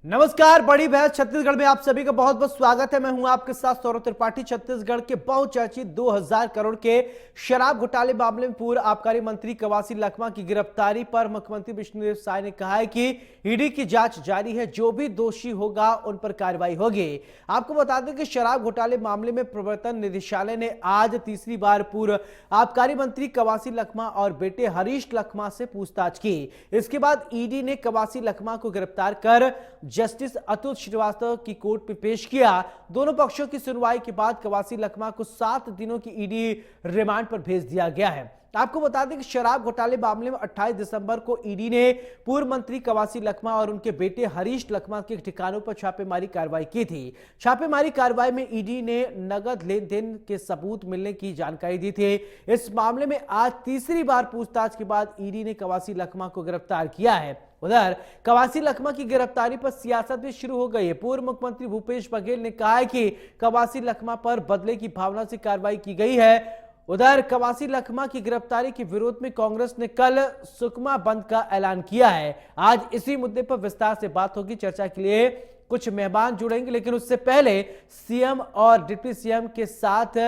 नमस्कार, बड़ी बहस छत्तीसगढ़ में आप सभी का बहुत बहुत स्वागत है। मैं हूं आपके साथ सौरभ त्रिपाठी। छत्तीसगढ़ के बहुचर्चित 2000 करोड़ के शराब घोटाले मामले में पूर्व आबकारी मंत्री कवासी लखमा की गिरफ्तारी पर मुख्यमंत्री विष्णुदेव साय ने कहा है कि ईडी की जांच जारी है, जो भी दोषी होगा उन पर कार्रवाई होगी। आपको बता दें कि शराब घोटाले मामले में प्रवर्तन निदेशालय ने आज तीसरी बार पूर्व आबकारी मंत्री कवासी लखमा और बेटे हरीश लखमा से पूछताछ की। इसके बाद ईडी ने कवासी लखमा को गिरफ्तार कर जस्टिस अतुल श्रीवास्तव की कोर्ट में पेश किया। दोनों पक्षों की सुनवाई के बाद कवासी लखमा को 7 दिनों की ईडी रिमांड पर भेज दिया गया है। आपको बता दें कि शराब घोटाले मामले में 28 दिसंबर को ईडी ने पूर्व मंत्री कवासी लखमा और उनके बेटे हरीश लखमा के ठिकानों पर छापेमारी कार्रवाई की थी। छापेमारी कार्रवाई में ईडी ने नगद लेन देन के सबूत मिलने की जानकारी दी थी। इस मामले में आज तीसरी बार पूछताछ के बाद ईडी ने कवासी लखमा को गिरफ्तार किया है। उधर कवासी लखमा की गिरफ्तारी पर सियासत भी शुरू हो गई है। पूर्व मुख्यमंत्री भूपेश बघेल ने कहा है कि कवासी लखमा पर बदले की भावना से कार्रवाई की गई है। उधर कवासी लखमा की गिरफ्तारी के विरोध में कांग्रेस ने कल सुकमा बंद का ऐलान किया है। आज इसी मुद्दे पर विस्तार से बात होगी। चर्चा के लिए कुछ मेहमान जुड़ेंगे, लेकिन उससे पहले सीएम और डिप्टी सीएम के साथ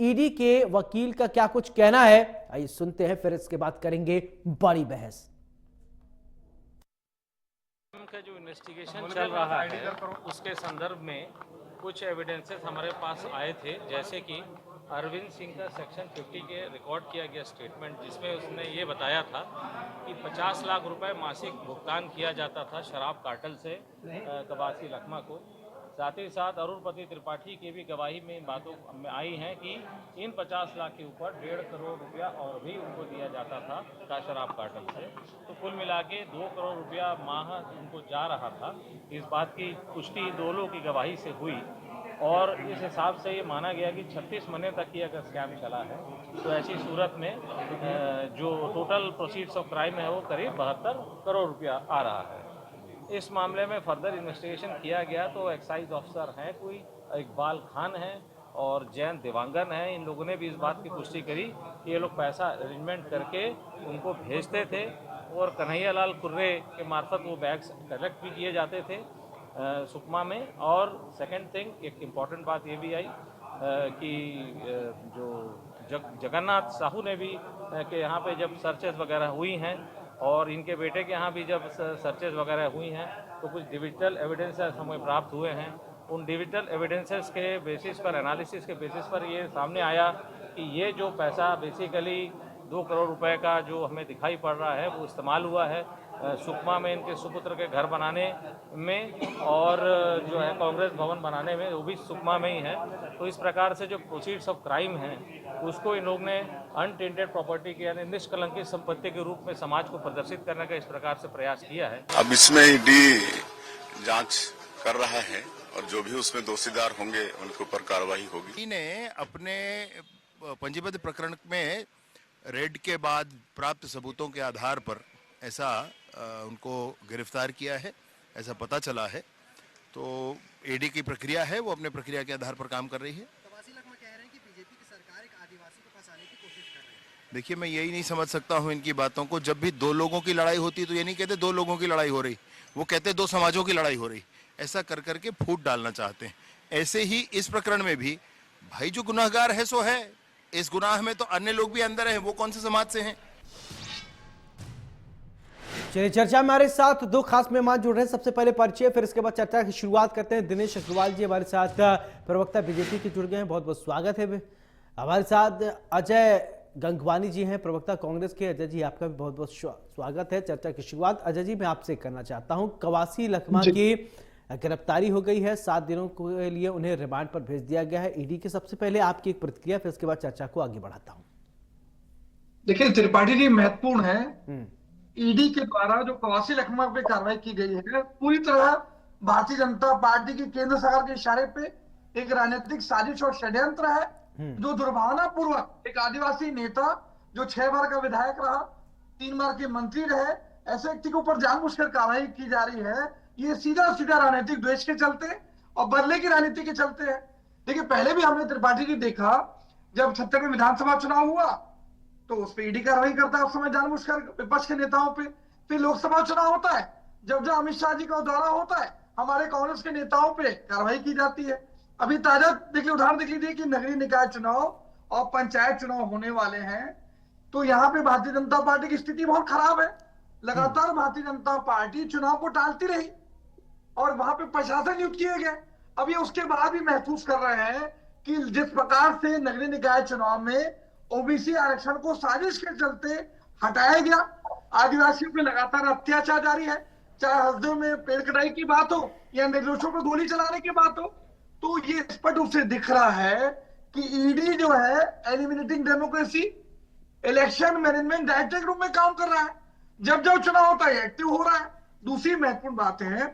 ईडी के वकील का क्या कुछ कहना है, आइए सुनते हैं, फिर इसके बाद करेंगे बड़ी बहस। का जो इन्वेस्टिगेशन चल रहा है उसके संदर्भ में कुछ एविडेंसेस हमारे पास आए थे, जैसे कि अरविंद सिंह का सेक्शन 50 के रिकॉर्ड किया गया स्टेटमेंट, जिसमें उसने ये बताया था कि 50 लाख रुपए मासिक भुगतान किया जाता था शराब कार्टेल से कवासी लखमा को। साथ ही साथ अरुणपति त्रिपाठी की भी गवाही में बातों में आई हैं कि इन 50 लाख के ऊपर 1.5 करोड़ रुपया और भी उनको दिया जाता था का शराब कार्टेल से। तो कुल मिला के 2 करोड़ रुपया माह उनको जा रहा था। इस बात की पुष्टि दो लोगों की गवाही से हुई और इस हिसाब से ये माना गया कि 36 महीने तक की अगर स्कैम चला है तो ऐसी सूरत में जो टोटल प्रोसीड्स ऑफ क्राइम है वो करीब 72 करोड़ रुपया आ रहा है। इस मामले में फर्दर इन्वेस्टिगेशन किया गया तो एक्साइज ऑफिसर हैं कोई इकबाल खान है और जैन देवांगन है। इन लोगों ने भी इस बात की पुष्टि करी कि ये लोग पैसा अरेंजमेंट करके उनको भेजते थे और कन्हैया लाल कुर्रे के मार्फत वो बैग्स कलेक्ट भी किए जाते थे सुकमा में। और सेकंड थिंग, एक इम्पॉर्टेंट बात ये भी आई कि जो जगन्नाथ साहू ने भी के यहाँ पे जब सर्चेस वगैरह हुई हैं और इनके बेटे के यहाँ भी जब सर्चेस वगैरह हुई हैं तो कुछ डिजिटल एविडेंसेस हमें प्राप्त हुए हैं। उन डिजिटल एविडेंसेस के बेसिस पर, एनालिसिस के बेसिस पर ये सामने आया कि ये जो पैसा बेसिकली 2 करोड़ रुपए का जो हमें दिखाई पड़ रहा है वो इस्तेमाल हुआ है सुकमा में इनके सुपुत्र के घर बनाने में और जो है कांग्रेस भवन बनाने में, वो भी सुकमा में ही है। तो इस प्रकार से जो प्रोसीड्स ऑफ क्राइम हैं उसको इन लोग ने अनटेंटेड प्रॉपर्टी के यानी निष्कलंकित संपत्ति के रूप में समाज को प्रदर्शित करने का इस प्रकार से प्रयास किया है। अब इसमें ईडी जांच कर रहा है और जो भी उसमें दोषीदार होंगे उनके ऊपर कार्रवाई होगी। ने अपने पंजीबद्ध प्रकरण में रेड के बाद प्राप्त सबूतों के आधार पर ऐसा उनको गिरफ्तार किया है, ऐसा पता चला है। तो ईडी की प्रक्रिया है, वो अपने प्रक्रिया के आधार पर काम कर रही है। कवासी लखमा कह रहे हैं कि बीजेपी की सरकार एक आदिवासी को फंसाने की कोशिश कर रही है। देखिए, मैं यही नहीं समझ सकता हूँ इनकी बातों को। जब भी 2 लोगों की लड़ाई होती तो ये नहीं कहते 2 लोगों की लड़ाई हो रही, वो कहते 2 समाजों की लड़ाई हो रही। ऐसा कर करके फूट डालना चाहते हैं। ऐसे ही इस प्रकरण में भी भाई जो गुनाहगार है सो है, इस गुनाह में तो अन्य लोग भी अंदर हैं, वो कौन से समाज से हैं। चलिए, चर्चा में हमारे साथ 2 खास मेहमान जुड़ रहे हैं। सबसे पहले परिचय, फिर इसके बाद चर्चा की शुरुआत करते हैं। दिनेश अग्रवाल जी हमारे साथ प्रवक्ता बीजेपी के जुड़ गए हैं, बहुत बहुत स्वागत है। हमारे साथ अजय गंगवानी जी हैं, प्रवक्ता कांग्रेस के। अजय जी, आपका भी बहुत बहुत स्वागत है। चर्चा की शुरुआत अजय जी मैं आपसे करना चाहता हूं। कवासी लखमा की गिरफ्तारी हो गई है, 7 दिनों के लिए उन्हें रिमांड पर भेज दिया गया है ईडी के। सबसे पहले आपकी एक प्रतिक्रिया, फिर इसके बाद चर्चा को आगे बढ़ाता हूं। देखिए, त्रिपाठी जी, महत्वपूर्ण है ईडी के द्वारा जो कवासी लखमा पे कार्रवाई की गई है पूरी तरह भारतीय जनता पार्टी की केंद्र सरकार के इशारे पे एक राजनीतिक साजिश और षड्यंत्र है, जो दुर्भावनापूर्वक एक आदिवासी नेता जो 6 बार का विधायक रहा, 3 बार के मंत्री रहे, ऐसे व्यक्ति के ऊपर जानबूझकर कार्रवाई की जा रही है। ये सीधा सीधा राजनीतिक द्वेष के चलते और बदले की राजनीति के चलते है। देखिए, पहले भी हमने त्रिपाठी जी देखा, जब छत्तीसगढ़ में विधानसभा चुनाव हुआ तो उस पर ईडी कार्रवाई करता है उस समय जानबूझकर विपक्ष के नेताओं पे। फिर लोकसभा चुनाव होता है, जब जब अमित शाह जी का दौरा होता है, हमारे कांग्रेस के नेताओं पे कार्रवाई की जाती है। अभी ताजा देखिए उदाहरण देख लीजिए कि नगरीय निकाय चुनाव और पंचायत चुनाव होने वाले हैं, तो यहाँ पे भारतीय जनता पार्टी की स्थिति बहुत खराब है। लगातार भारतीय जनता पार्टी चुनाव को टालती रही और वहां पे प्रशासन नियुक्त किए गए। अब ये उसके बाद भी महसूस कर रहे हैं कि जिस प्रकार से नगरीय निकाय चुनाव में ओबीसी आरक्षण को साजिश के चलते हटाया गया, आदिवासियों पे लगातार अत्याचार जारी है, चाहे हसदेव में पेड़ कटाई की बात हो या निर्दोषों पर गोली चलाने की बात हो, तो ये स्पष्ट रूप से दिख रहा है कि ईडी जो है eliminating democracy, election management director के रूप में काम कर रहा है। जब जब चुनाव होता है एक्टिव हो रहा है। दूसरी महत्वपूर्ण बात है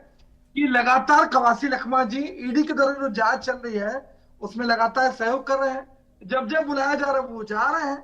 कि लगातार कवासी लखमा जी ईडी के द्वारा जो जांच चल रही है उसमें लगातार सहयोग कर रहे हैं। जब जब बुलाया जा रहा है वो जा रहे हैं।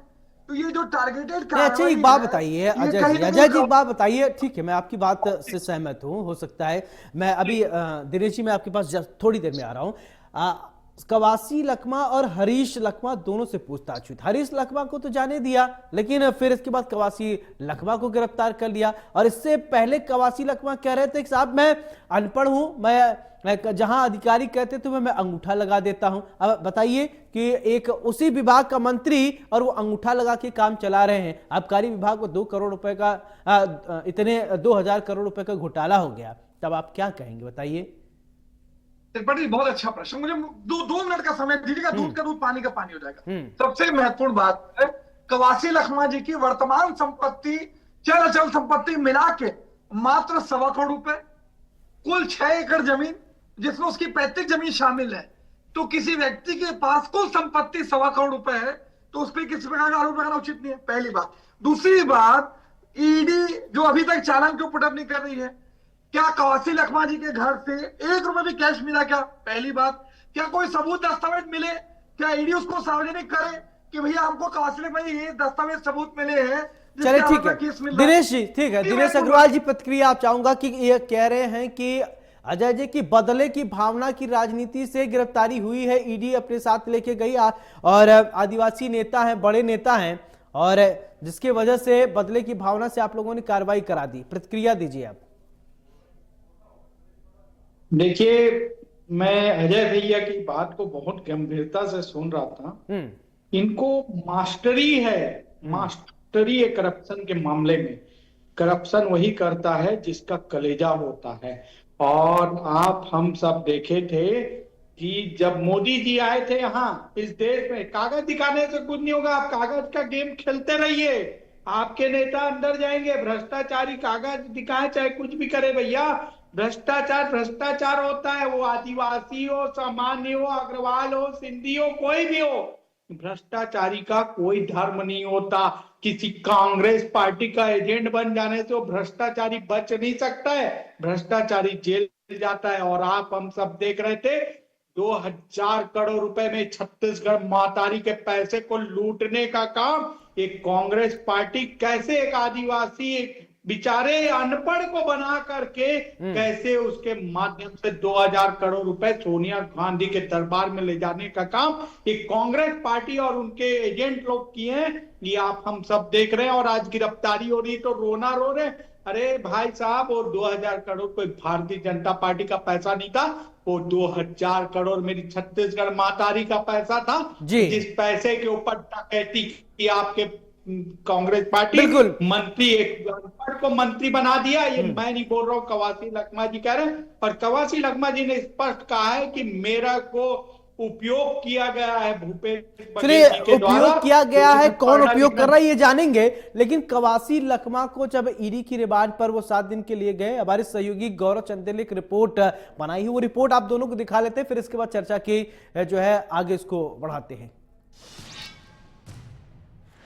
तो ये जो टारगेटेड अच्छा एक बात बताइए अजय जी, एक बात बताइए। ठीक है, मैं आपकी बात से सहमत हूं, हो सकता है मैं अभी दिनेश जी मैं आपके पास थोड़ी देर में आ रहा हूं। कवासी लखमा और हरीश लखमा दोनों से पूछताछ हुई। हरीश लखमा को तो जाने दिया, लेकिन फिर इसके बाद कवासी लखमा को गिरफ्तार कर लिया। और इससे पहले कवासी लखमा कह रहे थे कि साहब मैं अनपढ़ हूं, मैं जहां अधिकारी कहते थे मैं अंगूठा लगा देता हूं। अब बताइए कि एक उसी विभाग का मंत्री और वो अंगूठा लगा के काम चला रहे हैं। आबकारी विभाग को 2 करोड़ रुपए का इतने 2000 करोड़ रुपए का घोटाला हो गया, तब आप क्या कहेंगे बताइए। त्रिपाठी बहुत अच्छा प्रश्न, मुझे दो मिनट का समय दीजिएगा। दूध का दूध पानी का पानी हो जाएगा। सबसे महत्वपूर्ण बात है कवासी लखमा जी की वर्तमान संपत्ति, चल अचल संपत्ति मिला के मात्र 1.25 करोड़ रुपए, कुल 6 एकड़ जमीन जिसमें उसकी पैतृक जमीन शामिल है। तो किसी व्यक्ति के पास कुल संपत्ति 1.25 करोड़ रुपए है तो उस पर किसी प्रकार का आरोप लगाना उचित नहीं है, पहली बात। दूसरी बात, ईडी जो अभी तक चालान क्यों पुटअप नहीं कर रही है? क्या कवासी लखमा जी के घर से 1 रुपए भी कैश मिला क्या? पहली बात। क्या कोई सबूत दस्तावेज मिले? क्या ईडी उसको सार्वजनिक करे कि भैया हमको कवासी लखमा जी ये दस्तावेज सबूत मिले हैं? चलिए ठीक है दिनेश जी, ठीक है दिनेश अग्रवाल जी, प्रतिक्रिया आप चाहूंगा कि ये कह रहे हैं कि अजय जी की बदले की भावना की राजनीति से गिरफ्तारी हुई है, ईडी अपने साथ लेके गई और आदिवासी नेता हैं, बड़े नेता हैं, और जिसके वजह से बदले की भावना से आप लोगों ने कार्रवाई करा दी। प्रतिक्रिया दीजिए आप। देखिए, मैं अजय भैया की बात को बहुत गंभीरता से सुन रहा था। इनको मास्टरी है, मास्टरी है करप्शन के मामले में। करप्शन वही करता है जिसका कलेजा होता है। और आप हम सब देखे थे कि जब मोदी जी आए थे यहाँ इस देश में, कागज दिखाने से कुछ नहीं होगा, आप कागज का गेम खेलते रहिए, आपके नेता अंदर जाएंगे। भ्रष्टाचारी कागज दिखाए चाहे कुछ भी करे भैया, भ्रष्टाचार भ्रष्टाचार होता है। वो आदिवासी हो, सामान्य हो, अग्रवाल हो, सिंधी हो, कोई भी हो, भ्रष्टाचारी का कोई धर्म नहीं होता। किसी कांग्रेस पार्टी का एजेंट बन जाने से वो भ्रष्टाचारी बच नहीं सकता है, भ्रष्टाचारी जेल जाता है। और आप हम सब देख रहे थे 2000 करोड़ रुपए में छत्तीसगढ़ महातारी के पैसे को लूटने का काम एक कांग्रेस पार्टी कैसे एक आदिवासी बेचारे अनपढ़ को बना करके कैसे उसके माध्यम से 2000 करोड़ रुपए सोनिया गांधी के दरबार में ले जाने का काम एक कांग्रेस पार्टी और उनके एजेंट लोग किए हैं, ये आप हम सब देख रहे हैं। और आज गिरफ्तारी हो रही तो रोना रो रहे। अरे भाई साहब, वो 2000 करोड़ कोई भारतीय जनता पार्टी का पैसा नहीं था, वो 2000 करोड़ मेरी छत्तीसगढ़ मातारी का पैसा था, जिस पैसे के ऊपर डकैती की आपके कांग्रेस पार्टी मंत्री, एक अनपढ़ को मंत्री बना दिया। ये मैं नहीं बोल रहा हूँ, कवासी लखमा जी कह रहे हैं। और कवासी लखमा जी ने स्पष्ट कहा है कि मेरा को उपयोग किया गया है भूपेश बघेल के द्वारा। उपयोग किया गया है, कौन उपयोग कर रहा है ये जानेंगे। लेकिन कवासी लखमा को जब ईडी की रिमांड पर वो 7 दिन के लिए गए, हमारे सहयोगी गौरव चंदेल ने एक रिपोर्ट बनाई है, वो रिपोर्ट आप दोनों को दिखा लेते हैं, फिर इसके बाद चर्चा की जो है आगे इसको बढ़ाते हैं।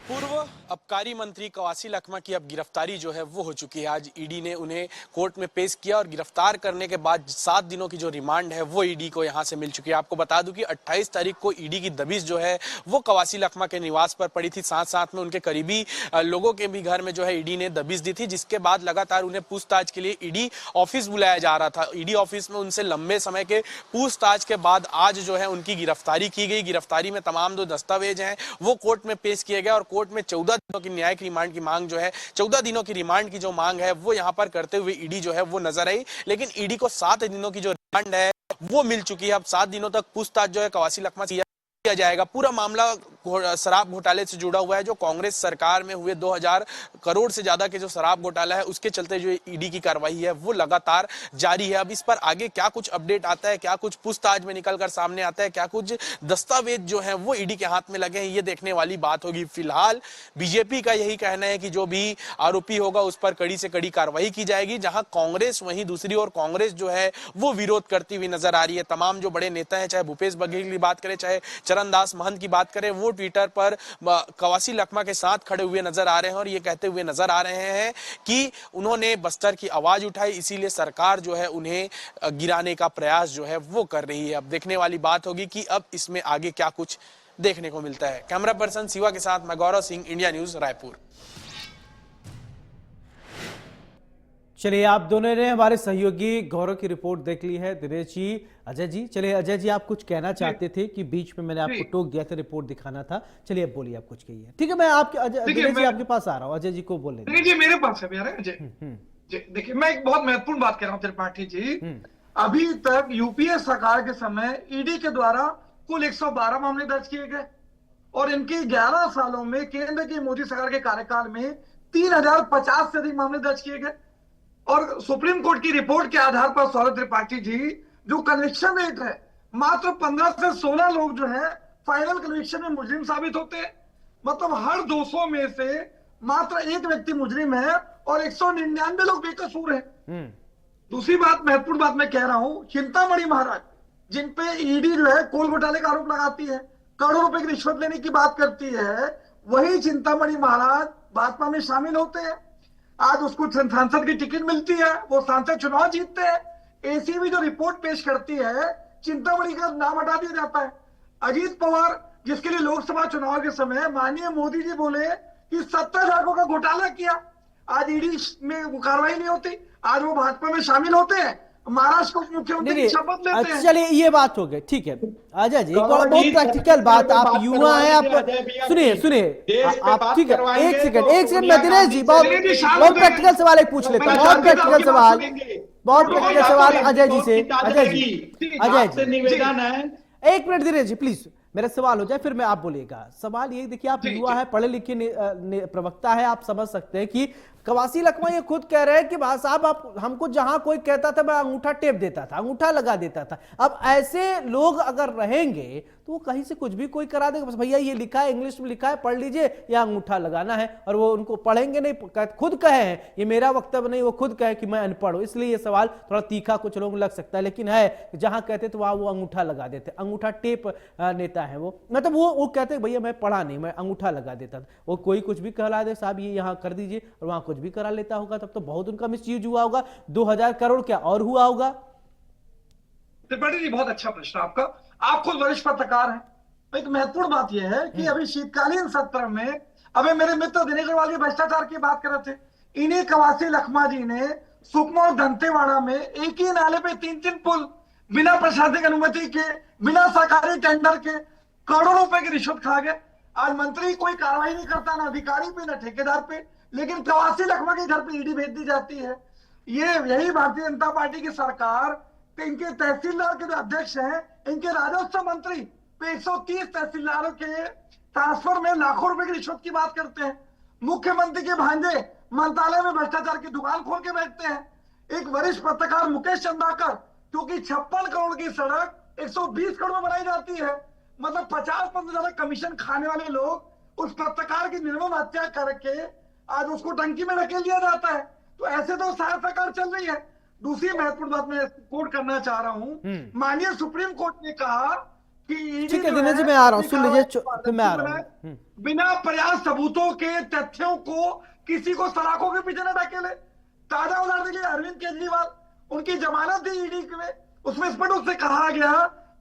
पूर्व आबकारी मंत्री कवासी लखमा की अब गिरफ्तारी जो है वो हो चुकी है। आज ईडी ने उन्हें कोर्ट में पेश किया और गिरफ्तार करने के बाद 7 दिनों की जो रिमांड है वो ईडी को यहां से मिल चुकी है। आपको बता दूं कि 28 तारीख को ईडी की दबिश जो है वो कवासी लखमा के निवास पर पड़ी थी। साथ साथ में उनके करीबी लोगों के भी घर में जो है ईडी ने दबिश दी थी, जिसके बाद लगातार उन्हें पूछताछ के लिए ईडी ऑफिस बुलाया जा रहा था। ईडी ऑफिस में उनसे लंबे समय के पूछताछ के बाद आज जो है उनकी गिरफ्तारी की गई। गिरफ्तारी में तमाम जो दस्तावेज हैं वो कोर्ट में पेश किए गए और कोर्ट में 14 दिनों की न्यायिक रिमांड की मांग जो है, 14 दिनों की रिमांड की जो मांग है वो यहाँ पर करते हुए ईडी जो है वो नजर आई। लेकिन ईडी को 7 दिनों की जो रिमांड है वो मिल चुकी है। अब 7 दिनों तक पूछताछ जो है कवासी लखमा से किया जाएगा। पूरा मामला शराब घोटाले से जुड़ा हुआ है, जो कांग्रेस सरकार में हुए 2000 करोड़ से ज्यादा के जो शराब घोटाला है उसके चलते जो ईडी की कार्रवाई है वो लगातार जारी है। अब इस पर आगे क्या कुछ अपडेट आता है, क्या कुछ पूछताछ में निकलकर सामने आता है, क्या कुछ दस्तावेज जो है वो ईडी के हाथ में लगे हैं, ये देखने वाली बात होगी। फिलहाल बीजेपी का यही कहना है कि जो भी आरोपी होगा उस पर कड़ी से कड़ी कार्रवाई की जाएगी। जहां कांग्रेस वहीं दूसरी ओर कांग्रेस जो है वो विरोध करती हुई नजर आ रही है। तमाम जो बड़े नेता हैं, चाहे भूपेश बघेल की बात करें, चाहे चरणदास महंत की बात करें, वो ट्विटर पर कवासी लखमा के साथ खड़े हुए नजर आ रहे हैं और ये कहते हुए नजर आ रहे हैं कि उन्होंने बस्तर की आवाज उठाई, इसीलिए सरकार जो है उन्हें गिराने का प्रयास जो है वो कर रही है। अब देखने वाली बात होगी कि अब इसमें आगे क्या कुछ देखने को मिलता है। कैमरा पर्सन शिवा के साथ मैं गौरव सिंह, इंडिया न्यूज, रायपुर। चलिए, आप दोनों ने हमारे सहयोगी गौरव की रिपोर्ट देख ली है। दिनेश जी, अजय जी, चलिए अजय जी, आप कुछ कहना चाहते थे कि बीच में मैंने आपको टोक दिया था, रिपोर्ट दिखाना था। चलिए अब बोलिए, आप कुछ कहिए। ठीक है, मैं आपके दिनेश जी आपके पास आ रहा हूँ। अजय जी को बोले। देखिए मेरे पास है अजय। देखिए मैं एक बहुत महत्वपूर्ण बात कह रहा हूँ त्रिपाठी जी। अभी तक यूपीए सरकार के समय ईडी के द्वारा कुल 112 मामले दर्ज किए गए और इनके 11 सालों में केंद्र की मोदी सरकार के कार्यकाल में 3050 से अधिक मामले दर्ज किए गए। और सुप्रीम कोर्ट की रिपोर्ट के आधार पर सौरभ त्रिपाठी जी, जो कन्विक्शन रेट है, मात्र 15 से 16 लोग जो है फाइनल कन्विक्शन में मुजरिम साबित होते हैं। मतलब हर 200 में से मात्र एक व्यक्ति मुजरिम है और 199 लोग बेकसूर हैं। दूसरी बात, महत्वपूर्ण बात मैं कह रहा हूं, चिंतामणि महाराज, जिन पे ईडी जो है कोल घोटाले का आरोप लगाती है, करोड़ों रुपए की रिश्वत लेने की बात करती है, वही चिंतामणि महाराज भाजपा में शामिल होते हैं। आज उसको सांसद की टिकट मिलती है, वो सांसद चुनाव जीतते हैं। एसीबी जो रिपोर्ट पेश करती है, चिंतामणि का नाम हटा दिया जाता है। अजीत पवार, जिसके लिए लोकसभा चुनाव के समय माननीय मोदी जी बोले कि 70 लाखों का घोटाला किया, आज ईडी में कार्रवाई नहीं होती। आज वो भाजपा में शामिल होते हैं, महाराष्ट्र को मुख्यमंत्री की शपथ लेते हैं। चलिए ये बात हो गई, ठीक है। अजय जी, एक बहुत प्रैक्टिकल बात, आप युवा हैं, आप सुनिए आप, ठीक है, एक सेकंड मैं दिनेश जी बहुत प्रैक्टिकल सवाल एक पूछ लेता हूँ, बहुत प्रैक्टिकल सवाल अजय जी से। अजय जी निवेदन है, एक मिनट दिनेश जी प्लीज, मेरा सवाल हो जाए फिर मैं आप बोलिएगा। सवाल ये देखिए, आप युवा है, पढ़े लिखे प्रवक्ता है, आप समझ सकते हैं कि कवासी लखमा ये खुद कह रहे हैं कि भाई साहब आप हमको जहां कोई कहता था मैं अंगूठा टेप देता था, अंगूठा लगा देता था। अब ऐसे लोग अगर रहेंगे तो वो कहीं से कुछ भी कोई करा देगा, बस भैया ये लिखा है, इंग्लिश में लिखा है, पढ़ लीजिए, या अंगूठा लगाना है, और वो उनको पढ़ेंगे नहीं। खुद कहे हैं, ये मेरा वक्तव्य नहीं, वो खुद कहे कि मैं अनपढ़ हूं, इसलिए ये सवाल थोड़ा तीखा कुछ लोग लग सकता है, लेकिन है जहां कहते तो वहां वो अंगूठा लगा देते। अंगूठा टेप नेता है वो, मतलब वो कहते भैया मैं पढ़ा नहीं, मैं अंगूठा लगा देता था। वो कोई कुछ भी कहला दे, साहब ये यहाँ कर दीजिए, और वहां कुछ भी करा लेता होगा, तब तो बहुत उनका मिसयूज हुआ होगा। 2000 करोड़ क्या और हुआ होगा? त्रिपाठी जी, बहुत अच्छा प्रश्न आपका। आप खुद वरिष्ठ पत्रकार हैं। एक महत्वपूर्ण बात यह है कि अभी शीतकालीन सत्र में अभी मेरे मित्र दिनेश अग्रवाल जी भ्रष्टाचार की बात कर रहे थे। इन्हीं कवासी लखमा जी ने सुकमा और दंतेवाड़ा में एक ही नाले पे 3 पुल बिना प्रशासनिक अनुमति के, बिना सरकारी टेंडर के करोड़ों रुपए की रिश्वत खा गए। आज मंत्री कोई कार्रवाई नहीं करता, ना अधिकारी पे, ना ठेकेदार पे, लेकिन कवासी लखमा के घर पे ईडी भेज दी जाती है। यही भारतीय जनता पार्टी की सरकार, इनके तहसीलदार के जो अध्यक्ष हैं, इनके राजस्व मंत्री पे 130 तहसीलदारों के ट्रांसफर में लाखों रुपए की रिश्वत की बात करते हैं। मुख्यमंत्री के भांजे मंत्रालय में भ्रष्टाचार की दुकान खोल के बैठते हैं। एक वरिष्ठ पत्रकार मुकेश चंदाकर, क्योंकि 56 करोड़ की सड़क 120 करोड़ में बनाई जाती है, मतलब 50% ज्यादा कमीशन खाने वाले लोग उस पत्रकार की निर्मम हत्या करके आज उसको टंकी में ढकेल दिया जाता है। तो ऐसे तो शायद सरकार चल रही है। दूसरी महत्वपूर्ण बात मैं कोट करना चाह रहा हूं, माननीय सुप्रीम कोर्ट ने कहा कि ठीक है दिनेश जी, मैं आ रहा हूं, सुन लीजिए, मैं आ रहा हूं। बिना पर्याप्त सबूतों के, तथ्यों को किसी को सलाखों के पीछे न ढकेले। ताजा उदाहरण देखिए, अरविंद केजरीवाल, उनकी जमानत दी ईडी में, उसमें स्पष्ट रूप से कहा गया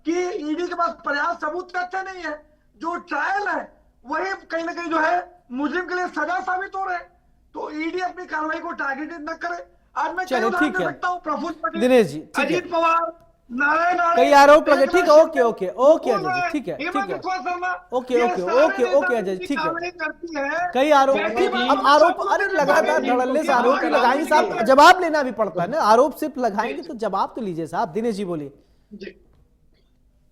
कि ईडी के पास पर्याप्त सबूत तथ्य नहीं है। जो ट्रायल है वही कहीं ना कहीं जो है मुजरिम के लिए सजा साबित हो रहे हैं। तो ईडी अपनी कार्रवाई को टारगेटेड न करे। आज मैं चलो ठीक है सकता हूं, प्रफुल्ल पटेल, दिनेश जी, अजीत पवार, कई आरोप लगे। ठीक है, okay okay okay Ajay ji, ठीक है ठीक है, okay okay okay okay Ajay ji, ठीक है। कई आरोप, ठीक, अब आरोप, अरे लगातार धड़ल्ले से आरोप ही लगाएंगे साहब, जवाब लेना भी पड़ता है ना, आरोप सिर्फ लगाएंगे तो जवाब तो लीजिए साहब। दिनेश जी बोलिए।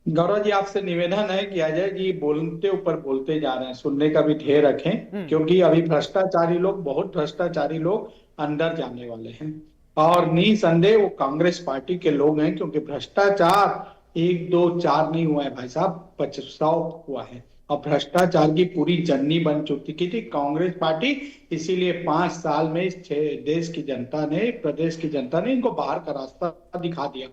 गौरव जी, आपसे निवेदन है कि अजय जी बोलते ऊपर बोलते जा रहे हैं, सुनने का भी ध्येय रखें, क्योंकि अभी भ्रष्टाचारी लोग, बहुत भ्रष्टाचारी लोग अंदर जाने वाले हैं और निसंदेह वो कांग्रेस पार्टी के लोग हैं, क्योंकि भ्रष्टाचार 1 2 4 नहीं हुआ है भाई साहब, 500 हुआ है और भ्रष्टाचार की पूरी जन्नी बन चुकी थी कांग्रेस पार्टी। इसीलिए 5 साल में इस देश की जनता ने, प्रदेश की जनता ने इनको बाहर का रास्ता दिखा दिया।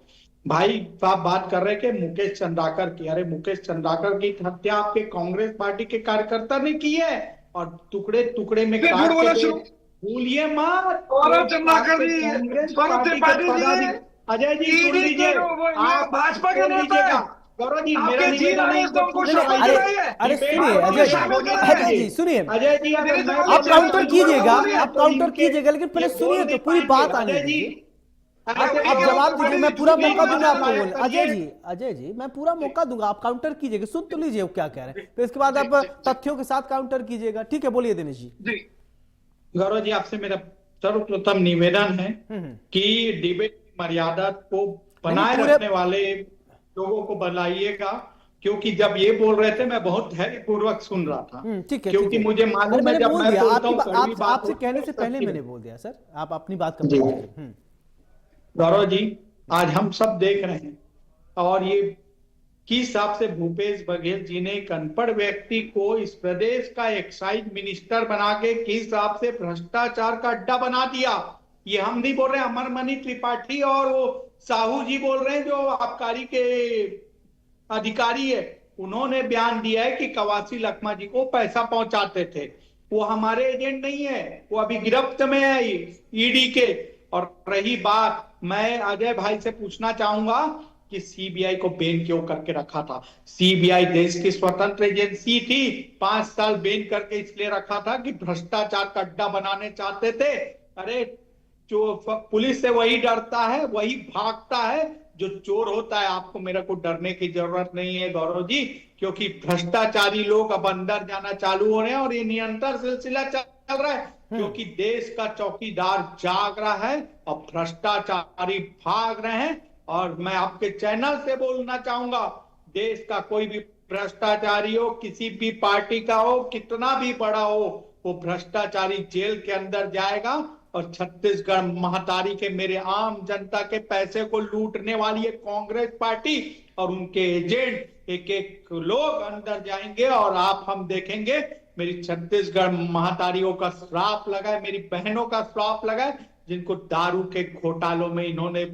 भाई साहब बात कर रहे कि मुकेश चंद्राकर की, अरे मुकेश चंद्राकर की हत्या आपके कांग्रेस पार्टी के कार्यकर्ता ने की है और टुकड़े टुकड़े में काट के, भूलिए मत। अजय जी सुन लीजिए, आप भाजपा के नेता, गौरव जी मेरा निवेदन है, अरे सुनिए अजय जी सुनिए, अजय जी आप काउंटर कीजिएगा, आप काउंटर कीजिएगा, लेकिन पहले सुनिए तो पूरी बात आने दीजिए। आप जवाब दीजिए, मैं पूरा मौका दूंगा आपको बोलने। अजय जी मैं पूरा मौका दूंगा, आप काउंटर कीजिएगा, सुन तो लीजिए वो क्या कह रहे हैं, तो इसके बाद आप तथ्यों के साथ काउंटर कीजिएगा। ठीक है, बोलिए दिनेश जी। गौरव जी, आपसे मेरा सर्वप्रथम निवेदन है कि डिबेट की मर्यादा को बनाए रखने वाले लोगों को बनाइएगा, क्योंकि जब ये बोल रहे थे मैं बहुत धैर्यपूर्वक सुन रहा था। ठीक है, क्योंकि मुझे मालूम है जब मैं बोलता हूं, आपसे कहने से पहले मैंने बोल दिया सर, आप अपनी बात कर। गौरव जी, आज हम सब देख रहे हैं और ये किस हिसाब से भूपेश बघेल जी ने एक अनपढ़ व्यक्ति को इस प्रदेश का एक्साइज मिनिस्टर बना के किस हिसाब से भ्रष्टाचार का अड्डा बना दिया। ये हम नहीं बोल रहे, अमरमणि त्रिपाठी और वो साहू जी बोल रहे हैं जो आबकारी के अधिकारी है, उन्होंने बयान दिया है कि कवासी लखमा जी को पैसा पहुंचाते थे। वो हमारे एजेंट नहीं है, वो अभी गिरफ्त में है ईडी के। और रही बात, मैं अजय भाई से पूछना चाहूंगा कि सीबीआई को बैन क्यों करके रखा था? सीबीआई देश की स्वतंत्र एजेंसी थी, 5 साल बैन करके इसलिए रखा था कि भ्रष्टाचार का अड्डा बनाने चाहते थे। अरे जो पुलिस से वही डरता है, वही भागता है जो चोर होता है। आपको मेरे को डरने की जरूरत नहीं है गौरव जी, क्योंकि भ्रष्टाचारी लोग अब अंदर जाना चालू हो रहे हैं और ये निरंतर सिलसिला चल रहा है, क्योंकि देश का चौकीदार जाग रहा है और भ्रष्टाचारी भाग रहे हैं। और मैं आपके चैनल से बोलना चाहूंगा, देश का कोई भी भ्रष्टाचारी हो, किसी भी पार्टी का हो, कितना भी बड़ा हो, वो भ्रष्टाचारी जेल के अंदर जाएगा। और छत्तीसगढ़ महातारी के, मेरे आम जनता के पैसे को लूटने वाली है कांग्रेस पार्टी और उनके एजेंट एक एक लोग अंदर जाएंगे और आप हम देखेंगे। मेरी छत्तीसगढ़ महातारियों का श्राप लगा है, मेरी बहनों का श्राप लगा है, जिनको दारू के घोटालों में इन्होंने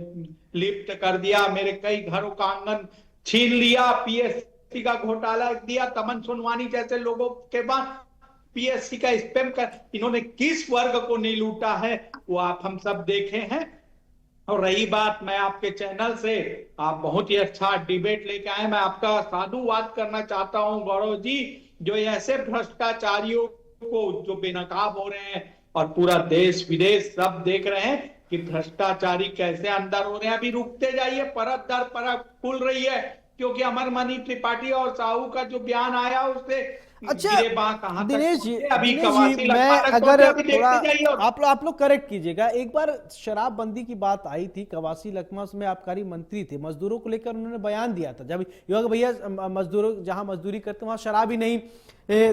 लिप्त कर दिया, मेरे कई घरों का आंगन छीन लिया, पीएससी का घोटाला दिया, तमन सुनवानी जैसे लोगों के बाद पीएससी का स्पैम कर, इन्होंने किस वर्ग को नहीं लूटा है वो आप हम सब देखे हैं। और रही बात, मैं आपके चैनल से, आप बहुत ही अच्छा डिबेट लेके आए, मैं आपका साधुवाद करना चाहता हूं गौरव जी, जो ऐसे भ्रष्टाचारियों को जो बेनकाब हो रहे हैं और पूरा देश विदेश सब देख रहे हैं कि भ्रष्टाचारी कैसे अंदर हो रहे हैं। अभी रुकते जाइए, परत दर परत खुल रही है, क्योंकि अमरमणि त्रिपाठी और साहू का जो बयान आया उससे अच्छा दिनेश जी, मैं अगर थोड़ा आप लोग करेक्ट कीजिएगा, एक बार शराबबंदी की बात आई थी, कवासी लखमा उसमें आबकारी मंत्री थे, मजदूरों को लेकर उन्होंने बयान दिया था, जब युवा भैया मजदूरों जहां मजदूरी करते वहां शराब ही नहीं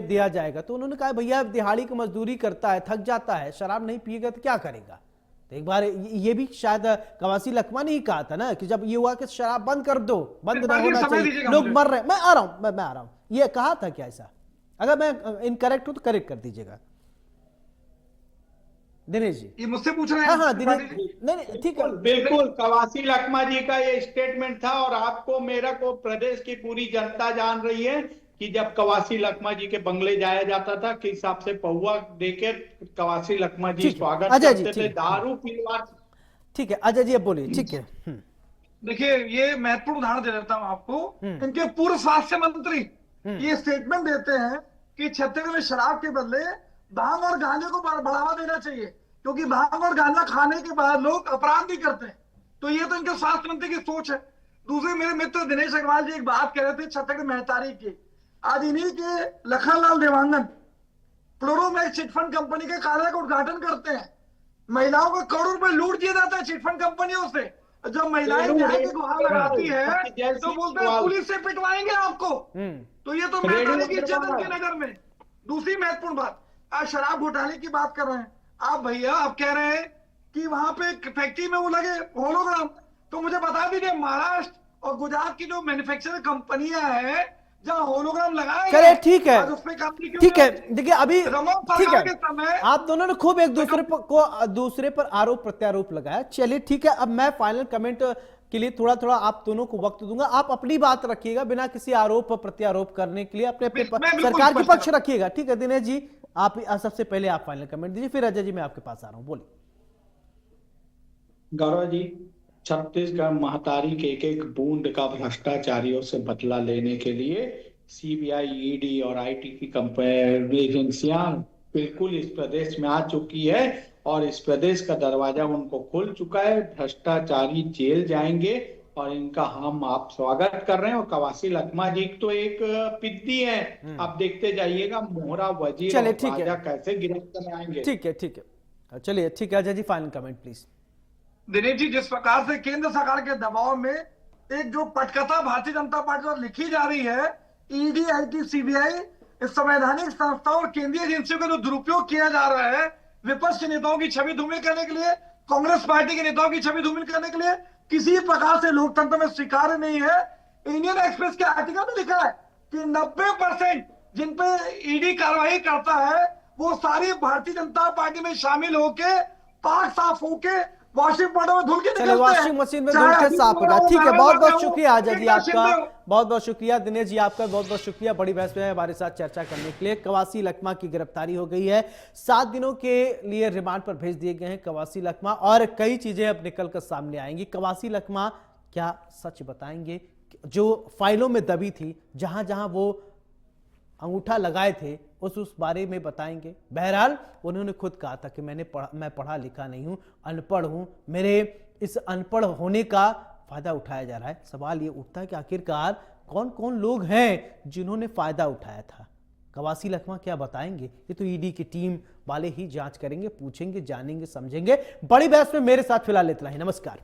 दिया जाएगा, तो उन्होंने कहा भैया दिहाड़ी की मजदूरी करता है, थक जाता है, शराब नहीं पिएगा तो क्या करेगा। तो एक बार ये भी शायद कवासी लखमा ने ही कहा था ना कि जब ये हुआ कि शराब बंद कर दो, बंद ना होना चाहिए, लोग मर रहे हैं। मैं आ रहा हूं, ये कहा था क्या ऐसा? अगर मैं इनकरेक्ट हूं तो करेक्ट कर दीजिएगा दिनेश जी। ये मुझसे पूछ रहे हैं? हाँ दिनेश, नहीं ठीक है, बिल्कुल कवासी लखमा जी का ये स्टेटमेंट था और आपको मेरा को प्रदेश की पूरी जनता जान रही है कि जब कवासी लखमा जी के बंगले जाया जाता था किस हिसाब से पहुआ देके कवासी लखमा जी स्वागत करते थे, दारू पीवा। ठीक है अजय जी, अब बोलिए। ठीक है, देखिए ये महत्वपूर्ण उदाहरण दे देता हूं आपको। इनके पूर्व स्वास्थ्य मंत्री ये स्टेटमेंट देते हैं कि छत्तीसगढ़ में शराब के बदले भांग और गांजे को बढ़ावा देना चाहिए, क्योंकि भांग और गांजा खाने के बाद लोग अपराध भी करते हैं। तो ये तो इनके स्वास्थ्य मंत्री की सोच है। दूसरे मेरे मित्र दिनेश अग्रवाल जी एक बात कह रहे थे छत्तीसगढ़ मेहतारी की। आज इन्हीं के लखनलाल देवांगन फ्लोरोमैक्स चिटफंड कंपनी के कार्यालय का उद्घाटन करते हैं। महिलाओं को करोड़ों रुपए लूट दिया जाता है चिटफंड कंपनियों से। जब महिलाएं न्याय की गुहार लगाती है तो बोलते हैं पुलिस से पिटवाएंगे आपको। तो ये तो मेहतारी की इज्जत उनकी नजर में। दूसरी महत्वपूर्ण बात, आज शराब घोटाले की बात कर रहे हैं आप भैया। आप कह रहे हैं कि वहां पे फैक्ट्री में वो लगे होलोग्राम, तो मुझे बता दीजिए महाराष्ट्र और गुजरात की जो मैन्युफैक्चरिंग कंपनियां हैं जहां होलोग्राम लगाए चलिए ठीक है, उसमें ठीक है। देखिए अभी ठीक के है, समय आप दोनों ने खूब एक दूसरे पर आरोप प्रत्यारोप लगाया। चलिए ठीक है, अब मैं फाइनल कमेंट के लिए थोड़ा थोड़ा आप दोनों को वक्त दूंगा। आप अपनी बात रखिएगा बिना किसी आरोप प्रत्यारोप करने के लिए, अपने सरकार के पक्ष रखिएगा। ठीक है दिनेश जी, आप सबसे पहले आप फाइनल कमेंट दीजिए, फिर अजय जी मैं आपके पास आ रहा हूं, बोलिए। गौरव जी, छत्तीसगढ़ महतारी के एक एक बूंद का भ्रष्टाचारियों से बदला लेने के लिए सीबीआई, ईडी और आईटी की कंपनी एजेंसियां बिल्कुल इस प्रदेश में आ चुकी है और इस प्रदेश का दरवाजा उनको खुल चुका है। भ्रष्टाचारी जेल जाएंगे और इनका हम आप स्वागत कर रहे हैं। और कवासी लखमा जी तो एक पिद्दी है, आप देखते जाइएगा मोहरा वजीर और राजा कैसे गिरफ्तार आएंगे। ठीक है ठीक है, चलिए ठीक है Ajay ji, final comment please. Dinesh ji, जिस प्रकार से केंद्र सरकार के दबाव में एक जो पटकथा भारतीय जनता पार्टी द्वारा लिखी जा रही है, ईडी, आईटी, सीबीआई, इस संवैधानिक संस्थाओं और केंद्रीय एजेंसियों का जो दुरुपयोग किया जा रहा है विपक्ष के नेताओं की छवि धूमिल करने के लिए, कांग्रेस पार्टी के नेताओं की छवि धूमिल करने के लिए, किसी प्रकार से लोकतंत्र में स्वीकार्य नहीं है। इंडियन एक्सप्रेस के आर्टिकल में लिखा है कि 90% जिन पे ईडी कार्रवाई करता है वो सारी भारतीय जनता पार्टी में शामिल होके पाक साफ होके वॉशिंग पाउडर में धुल के निकलते हैं, वॉशिंग मशीन में धुल के साफ होगा। ठीक है, बहुत बहुत शुक्रिया अजय जी आपका, बहुत बहुत शुक्रिया दिनेश जी आपका, बहुत बहुत शुक्रिया बड़ी बहस में हमारे साथ चर्चा करने के लिए। कवासी लखमा की गिरफ्तारी हो गई है, 7 दिनों के लिए रिमांड पर भेज दिए गए हैं कवासी लखमा, और कई चीजें अब निकल कर सामने आएंगी। कवासी लखमा क्या सच बताएंगे? जो फाइलों में दबी थी, जहां जहां वो अंगूठा लगाए थे उस बारे में बताएंगे। बहरहाल उन्होंने खुद कहा था कि मैं पढ़ा लिखा नहीं हूं, अनपढ़ हूं, मेरे इस अनपढ़ होने का फायदा उठाया जा रहा है। सवाल ये उठता है कि आखिरकार कौन कौन लोग हैं जिन्होंने फायदा उठाया था? कवासी लखमा क्या बताएंगे? ये तो ईडी की टीम वाले ही जांच करेंगे, पूछेंगे, जानेंगे, समझेंगे। बड़ी बहस में मेरे साथ फिलहाल इतना ही। नमस्कार।